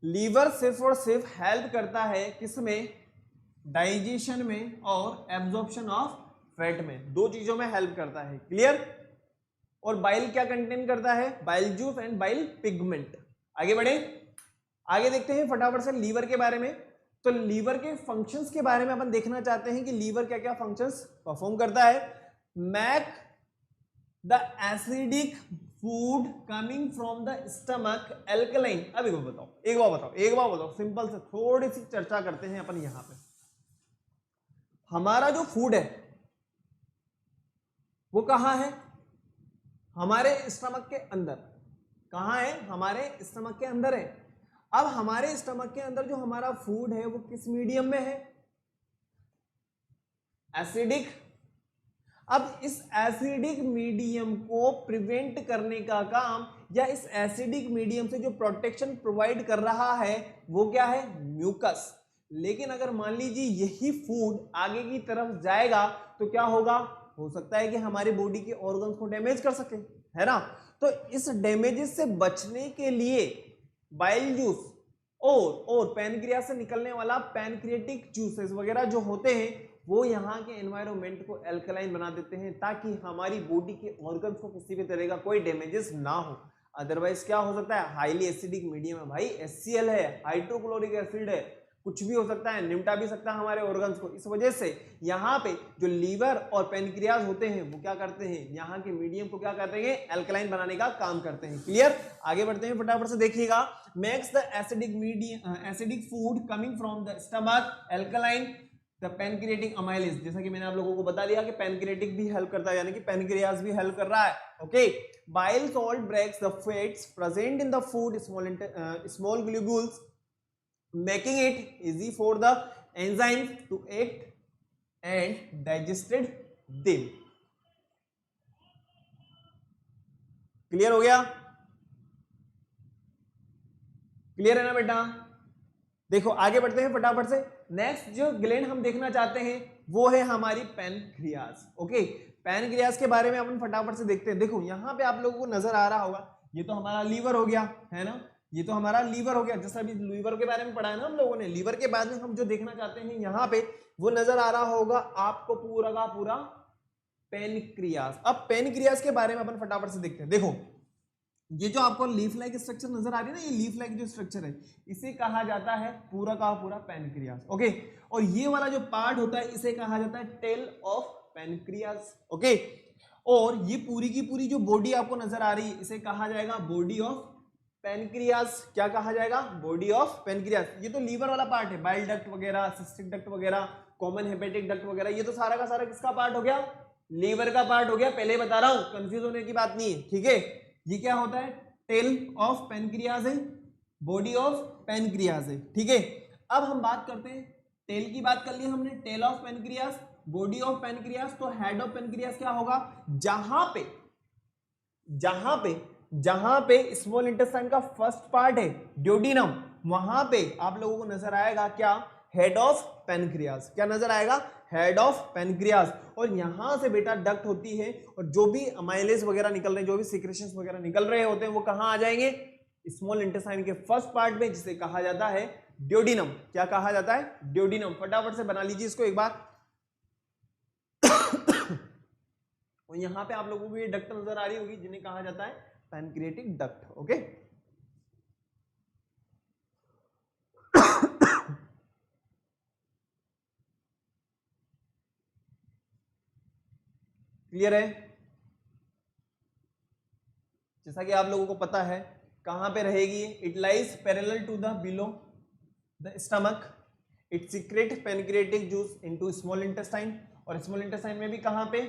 लीवर सिर्फ और सिर्फ हेल्प करता है किसमें, डाइजेशन में और एब्जॉर्प्शन ऑफ फैट में, दो चीजों में हेल्प करता है। क्लियर? और बाइल क्या कंटेन करता है? Bile juice and bile pigment. आगे बढ़े, आगे देखते हैं फटाफट से लीवर के बारे में। तो लीवर के फंक्शंस के बारे में अपन देखना चाहते हैं कि लीवर क्या क्या फंक्शंस परफॉर्म करता है। Make the acidic food coming from the stomach alkaline. अब एक बार बताओ, सिंपल से थोड़ी सी चर्चा करते हैं अपन। यहां पे हमारा जो फूड है वो कहां है? हमारे स्टमक के अंदर। कहां है? हमारे स्टमक के अंदर है। अब हमारे स्टमक के अंदर जो हमारा फूड है वो किस मीडियम में है? एसिडिक। अब इस एसिडिक मीडियम को प्रिवेंट करने का काम, या इस एसिडिक मीडियम से जो प्रोटेक्शन प्रोवाइड कर रहा है वो क्या है? म्यूकस। लेकिन अगर मान लीजिए यही फूड आगे की तरफ जाएगा तो क्या होगा? हो सकता है कि हमारी बॉडी के ऑर्गन्स को डैमेज कर सके, है ना? तो इस डैमेजेस से बचने के लिए बाइल जूस और पैनक्रियास से निकलने वाला पैनक्रियाटिक जूसेस वगैरह जो होते हैं वो यहाँ के एनवायरनमेंट को एल्कलाइन बना देते हैं, ताकि हमारी बॉडी के ऑर्गन्स को किसी भी तरह का कोई डैमेजेस ना हो। अदरवाइज क्या हो सकता है? हाईली एसिडिक मीडियम है भाई, HCl है, हाइड्रोक्लोरिक एसिड है, कुछ भी हो सकता है, निमटा भी सकता है हमारे ऑर्गन्स को। इस वजह से यहाँ पे जो लीवर और पैनक्रियाज होते हैं वो क्या करते हैं? यहाँ के मीडियम को क्या करते हैं? एल्कलाइन बनाने का काम करते हैं। क्लियर? आगे बढ़ते हैं फटाफट से, देखिएगा। Makes the acidic medium acidic food coming from the stomach alkaline the pancreatic amylase. जैसा कि मैंने आप लोगों को बता दिया कि पैनक्रियाटिक भी हेल्प करता है, यानी कि पैनक्रियाज भी हेल्प कर रहा है। Okay, bile salt breaks the fats present in the food small globules, making it easy for the enzymes to act and digested them। Clear हो गया? क्लियर है ना बेटा? देखो आगे बढ़ते हैं फटाफट से। नेक्स्ट जो ग्लैंड हम देखना चाहते हैं वो है हमारी पैनक्रियाज। ओके, पैनक्रियाज के बारे में अपन फटाफट से देखते हैं। देखो यहां पे आप लोगों को नजर आ रहा होगा, ये तो हमारा लीवर हो गया, है ना? ये तो हमारा लीवर हो गया, जैसा अभी लीवर के बारे में पढ़ा है ना हम लोगों ने। लीवर के बाद में हम जो देखना चाहते हैं यहाँ पे वो नजर आ रहा होगा आपको पूरा का पूरा पैनक्रियाज। अब पैनक्रियाज के बारे में अपन फटाफट से देखते हैं। देखो ये जो आपको लीफ लाइक स्ट्रक्चर नजर आ रही है ना, ये लीफ लाइक जो स्ट्रक्चर है इसे कहा जाता है पूरा का पूरा पैनक्रियाज। ओके, और ये वाला जो पार्ट होता है इसे कहा जाता है टेल ऑफ पैनक्रियाज। ओके, और ये पूरी की पूरी जो बॉडी आपको नजर आ रही है इसे कहा जाएगा बॉडी ऑफ पैनक्रियाज। क्या कहा जाएगा? Body of pancreas. ये तो लीवर वाला पार्ट है, बाइल डक्ट वगैरह, सिस्टिक डक्ट वगैरह, कॉमन हेपेटिक डक्ट वगैरह, ये तो सारा का सारा किसका पार्ट हो गया? लीवर का पार्ट हो गया। पहले बता रहा हूं, कंफ्यूज होने की बात नहीं है, ठीक है? ये क्या होता है? टेल ऑफ पैनक्रियाज है, बॉडी ऑफ पैनक्रियाज है, ठीक है? अब हम बात करते हैं, टेल की बात कर ली हमने, tail of pancreas, body of pancreas. तो हेड ऑफ पैनक्रियाज क्या होगा? जहां पे स्मॉल इंटेस्टाइन का फर्स्ट पार्ट है ड्यूडेनम, वहां पे आप लोगों को नजर आएगा क्या? Head of pancreas. क्या नजर आएगा? Head of pancreas. और यहां से बेटा डक्ट होती है, और जो भी अमाइलेज वगैरह निकल रहे हैं, जो भी सीक्रेशंस वगैरह निकल रहे होते हैं वो कहां आ जाएंगे? स्मॉल इंटेस्टाइन के फर्स्ट पार्ट में, जिसे कहा जाता है ड्यूडेनम। क्या कहा जाता है? ड्यूडेनम। फटाफट से बना लीजिए इसको एक बार। और यहां पे आप लोगों को ये डक्ट नजर आ रही होगी जिन्हें कहा जाता है पैनक्रियाटिक डक्ट। ओके, क्लियर है? जैसा कि आप लोगों को पता है कहां पे रहेगी? It lies parallel to the below the stomach, it secrete pancreatic juice into small intestine, और स्मॉल इंटेस्टाइन में भी कहां पे?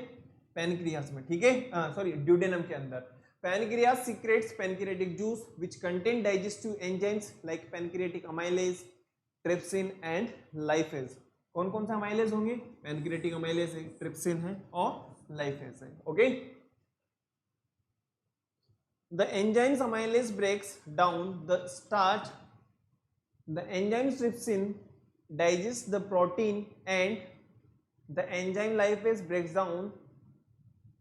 पैनक्रियास में, ठीक है? सॉरी, ड्यूडेनम के अंदर। Pancreas secretes pancreatic juice which contain digestive enzymes like pancreatic amylase, trypsin and lipase। कौन कौन सा amylase होंगे? pancreatic amylase है, trypsin है और lipase है। Okay, the enzymes amylase breaks down the starch, the enzyme trypsin digests the protein, and the enzyme lipase breaks down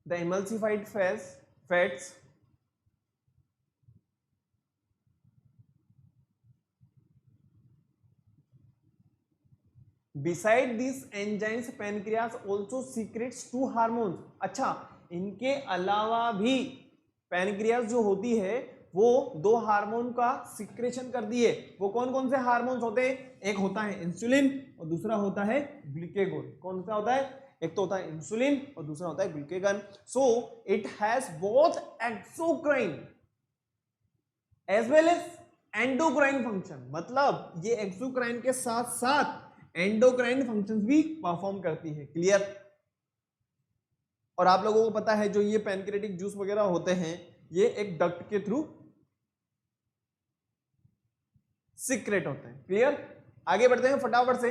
the emulsified fats। Beside this enzymes pancreas also secrets 2 hormones. अच्छा, इनके अलावा भी pancreas जो होती है वो 2 hormone का secretion करती है। वो कौन कौन से हार्मोन्स होते हैं? एक होता है इंसुलिन और दूसरा होता है ग्लूकेगोन। कौन सा होता है? एक तो होता है इंसुलिन और दूसरा होता है glucagon. So it has both exocrine as well as endocrine function. मतलब ये एक्सोक्राइन के साथ साथ एंडोक्राइन फंक्शंस भी परफॉर्म करती है। क्लियर? और आप लोगों को पता है जो ये पैनक्रेटिक जूस वगैरह होते हैं ये एक डक्ट के थ्रू सीक्रेट होते हैं। क्लियर? आगे बढ़ते हैं फटाफट से।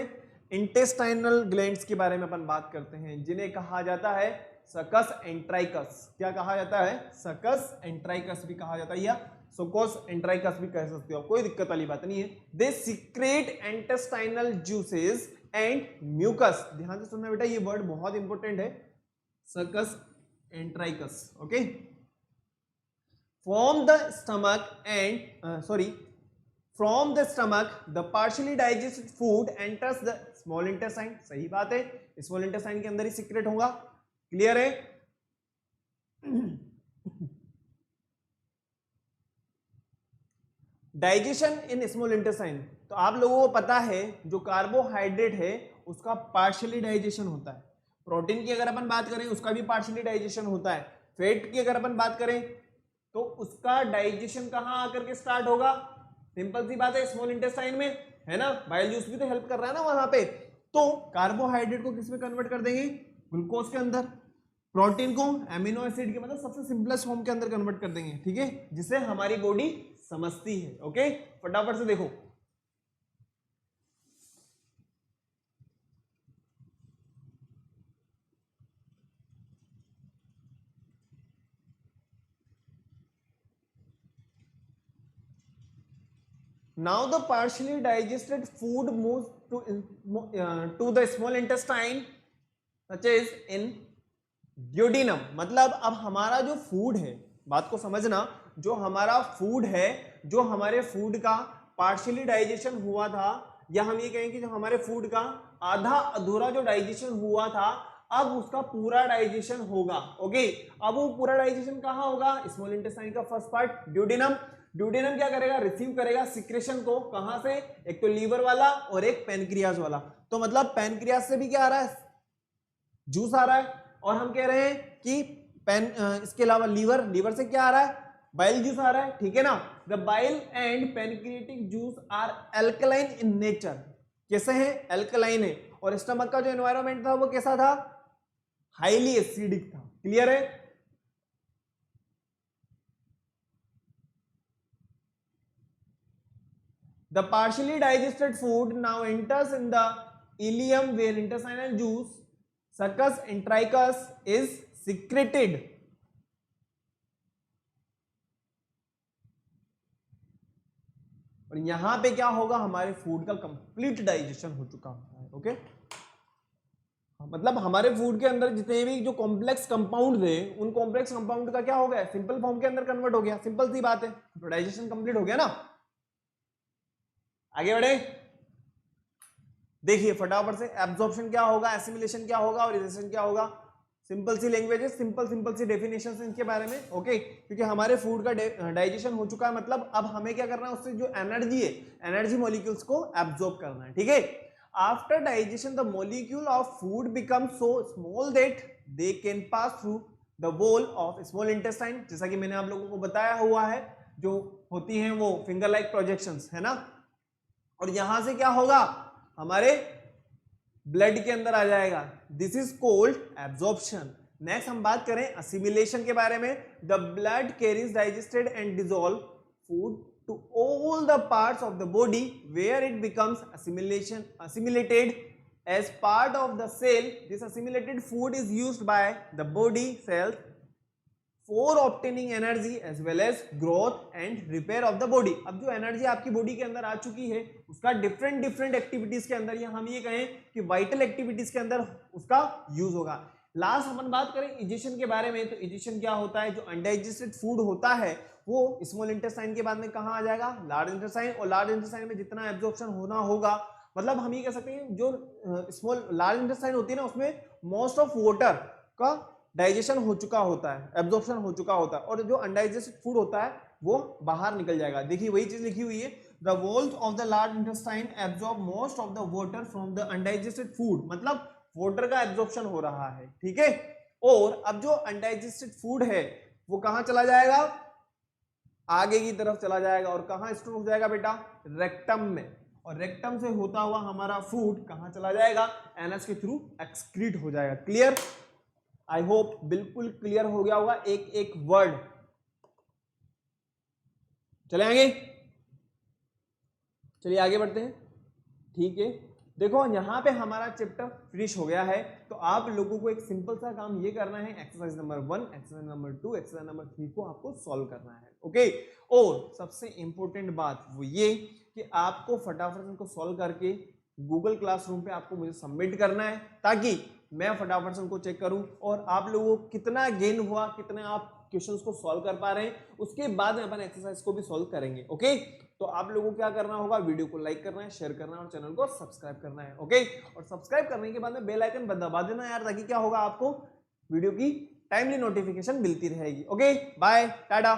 इंटेस्टाइनल ग्लैंड्स के बारे में अपन बात करते हैं जिन्हें कहा जाता है सकस एंट्राइकस। क्या कहा जाता है? सकस एंट्राइकस भी कहा जाता है या सुकोस एंट्राइकस भी कह सकते हो, कोई दिक्कत वाली बात नहीं है। They secrete intestinal juices and mucus. ध्यान से सुनना बेटा, ये वर्ड बहुत इंपॉर्टेंट है, succus entericus. Okay, from the stomach and from the stomach the partially digested food enters the small intestine। सही बात है, स्मॉल इंटेस्टाइन के अंदर ही सीक्रेट होगा। क्लियर है? डाइजेशन इन स्मॉल इंटेस्टाइन, तो आप लोगों को पता है जो कार्बोहाइड्रेट है उसका पार्शियली डाइजेशन होता है। प्रोटीन की अगर अपन बात करें उसका भी पार्शियली डाइजेशन होता है। फैट की अगर अपन बात करें तो उसका डाइजेशन कहां आकर के स्टार्ट होगा? सिंपल सी बात है, स्मॉल इंटेस्टाइन में, है ना। बाइल जूस भी तो हेल्प कर रहा है ना वहां पे। तो कार्बोहाइड्रेट को किस में कन्वर्ट कर देंगे? ग्लूकोज के अंदर। प्रोटीन को एमिनो एसिड के, मतलब सबसे सिंपलेस्ट फॉर्म के अंदर कन्वर्ट कर देंगे। ठीक है, जिसे हमारी बॉडी समझती है। ओके, फटाफट से देखो। Now the partially digested food moves to the small intestine such as in duodenum। मतलब अब हमारा जो फूड है, बात को समझना, जो हमारा फूड है, जो हमारे फूड का पार्शियली डाइजेशन हुआ था, या हम ये कहें कि जो हमारे फूड का आधा अधूरा जो डाइजेशन हुआ था अब उसका पूरा डाइजेशन होगा। ओके, अब वो पूरा डाइजेशन कहाँ होगा? स्मॉल इंटेस्टाइन का फर्स्ट पार्ट ड्यूडेनम। ड्यूडेनम क्या करेगा? रिसीव करेगा सिक्रेशन को। कहां से? एक तो लीवर वाला और एक पैनक्रियाज वाला। तो मतलब पैनक्रियाज से भी क्या आ रहा है? जूस आ रहा है। और हम कह रहे हैं कि इसके अलावा लीवर से क्या आ रहा है? बाइल जूस आ रहा है। ठीक है ना। The bile and pancreatic juice are alkaline in nature. कैसे है? एल्कलाइन है। और स्टमक का जो एनवायरमेंट था वो कैसा था? हाईली एसिडिक था। क्लियर है? The partially digested food now enters in the ileum where intestinal juice, succus entericus, is secreted। और यहां पे क्या होगा? हमारे फूड का कंप्लीट डाइजेशन हो चुका है। ओके, मतलब हमारे फूड के अंदर जितने भी जो कॉम्प्लेक्स कंपाउंड थे उन कॉम्प्लेक्स कंपाउंड का क्या हो गया? सिंपल फॉर्म के अंदर कन्वर्ट हो गया। सिंपल सी बात है, तो डाइजेशन कंप्लीट हो गया ना। आगे बढ़े, देखिए फटाफट से। एब्जॉर्प्शन क्या होगा, एसिमिलेशन क्या होगा और इजेशन क्या होगा? सिंपल सी लैंग्वेज है, सिंपल सी डेफिनेशन है इनके बारे में। ओके, क्योंकि हमारे फूड का डाइजेशन हो चुका है, मतलब अब हमें क्या करना है? उससे जो एनर्जी है, एनर्जी मॉलिक्यूल्स को एब्जॉर्ब करना है। ठीक है। After digestion the molecule of food become so small that they can pass through the wall of small intestine. जैसा कि मैंने आप लोगों को बताया हुआ है, जो होती हैं वो फिंगर लाइक प्रोजेक्शंस, है ना। और यहां से क्या होगा? हमारे ब्लड के अंदर आ जाएगा। This is called absorption. Next हम बात करें असिमिलेशन के बारे में। The blood carries digested and dissolve food to all the parts of the body where it becomes assimilated as part of the cell। This assimilated food is used by the body cells for obtaining energy as well as growth and repair of the body। अब जो energy आपकी body के अंदर आ चुकी है उसका different activities के अंदर, या हम ये कहें कि वाइटल एक्टिविटीज के अंदर उसका यूज होगा। लास्ट अपन बात करें इजेशन के बारे में, तो इजेशन क्या होता है? जो अनडाइजेस्टेड फूड होता है वो स्मॉल इंटेस्टाइन के बाद में कहां आ जाएगा? Large intestine. और लार्ज इंटेस्टाइन में जितना एब्जॉर्प्शन होना होगा मतलब हम ये कह सकते हैं जो स्मॉल लार्ज इंटेस्टाइन होती है ना, उसमें मोस्ट ऑफ वाटर का डाइजेशन हो चुका होता है, एब्जॉर्प्शन हो चुका होता है, और जो अनडाइजेस्टेड फूड होता है वो बाहर निकल जाएगा। देखिए वही चीज लिखी हुई है, the walls of the large intestine absorb most of the water from the undigested food, मतलब वाटर का एब्जॉर्प्शन हो रहा है, ठीक है। और अब जो अनडाइजेस्टेड फूड है वो कहां चला जाएगा, आगे की तरफ चला जाएगा, और कहां स्टोर हो जाएगा बेटा, रेक्टम में, और रेक्टम से होता हुआ हमारा फूड कहां चला जाएगा, एनस के थ्रू एक्सक्रीट हो जाएगा। क्लियर, आई होप बिल्कुल क्लियर हो गया होगा एक एक वर्ड। चले आगे, चलिए आगे बढ़ते हैं, ठीक है। देखो यहां पे हमारा चैप्टर फिनिश हो गया है, तो आप लोगों को एक सिंपल सा काम ये करना है, exercise number 1, exercise number 2, exercise number 3 को आपको सॉल्व करना है, ओके। और सबसे इंपॉर्टेंट बात वो ये कि आपको फटाफट इनको सॉल्व करके गूगल क्लासरूम पे आपको मुझे सबमिट करना है, ताकि मैं फटाफट से उनको चेक करूं और आप लोगों को कितना गेन हुआ, कितने आप क्वेश्चंस को सॉल्व कर पा रहे हैं, उसके बाद में अपन एक्सरसाइज को भी सॉल्व करेंगे, ओके। तो आप लोगों को क्या करना होगा, वीडियो को लाइक करना है, शेयर करना है और चैनल को सब्सक्राइब करना है, ओके। और सब्सक्राइब करने के बाद में बेल आइकन दबा देना यार, ताकि क्या होगा, आपको वीडियो की टाइमली नोटिफिकेशन मिलती रहेगी, ओके। बाय, टाटा।